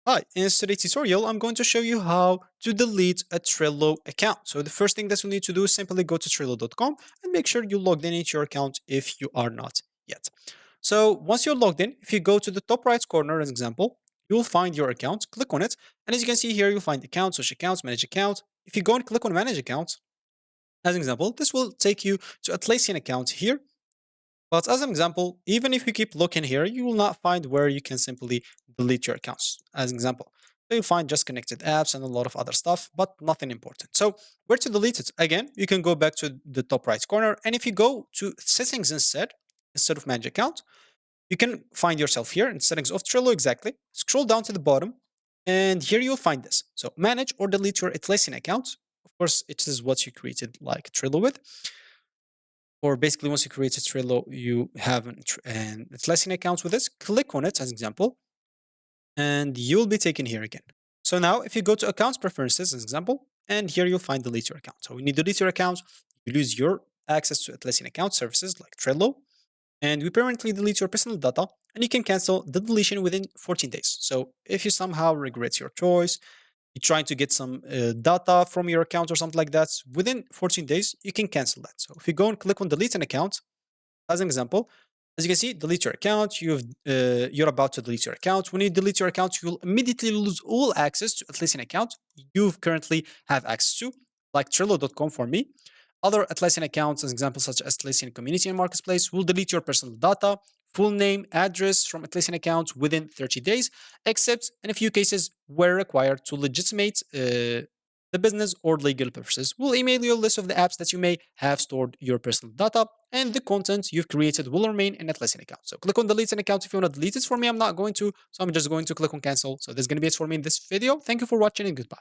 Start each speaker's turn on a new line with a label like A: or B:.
A: Hi, in today's tutorial, I'm going to show you how to delete a Trello account. So the first thing that you need to do is simply go to Trello.com and make sure you logged in into your account if you are not yet. So once you're logged in, if you go to the top right corner as an example, you'll find your account, click on it. And as you can see here, you'll find accounts, social accounts, manage account. If you go and click on manage account, as an example, this will take you to a Atlassian account here. But as an example, even if you keep looking here, you will not find where you can simply delete your accounts. As an example, so you'll find just connected apps and a lot of other stuff, but nothing important. So where to delete it? Again, you can go back to the top right corner. And if you go to settings instead of manage account, you can find yourself here in settings of Trello exactly. Scroll down to the bottom and here you'll find this. So manage or delete your Atlassian account. Of course, it is what you created like Trello with, or basically once you create a Trello, you have an Atlassian account with this. Click on it as an example, and you'll be taken here again. So now if you go to accounts preferences as an example, and here you'll find delete your account. So when you delete your account, you lose your access to Atlassian account services like Trello, and we permanently delete your personal data, and you can cancel the deletion within 14 days. So if you somehow regret your choice, you're trying to get some data from your account or something like that, within 14 days, you can cancel that. So if you go and click on delete an account, as an example, as you can see, delete your account. You're about to delete your account. When you delete your account, you'll immediately lose all access to Atlassian account you've currently have access to, like Trello.com for me. Other Atlassian accounts, as examples such as Atlassian Community and Marketplace, will delete your personal data, full name, address from Atlassian accounts within 30 days, except in a few cases where required to legitimate the business or legal purposes. We'll email you a list of the apps that you may have stored your personal data, and the content you've created will remain in Atlassian account. So click on delete an account if you want to delete it. For me, I'm not going to, so I'm just going to click on cancel. So this is going to be it for me in this video. Thank you for watching and goodbye.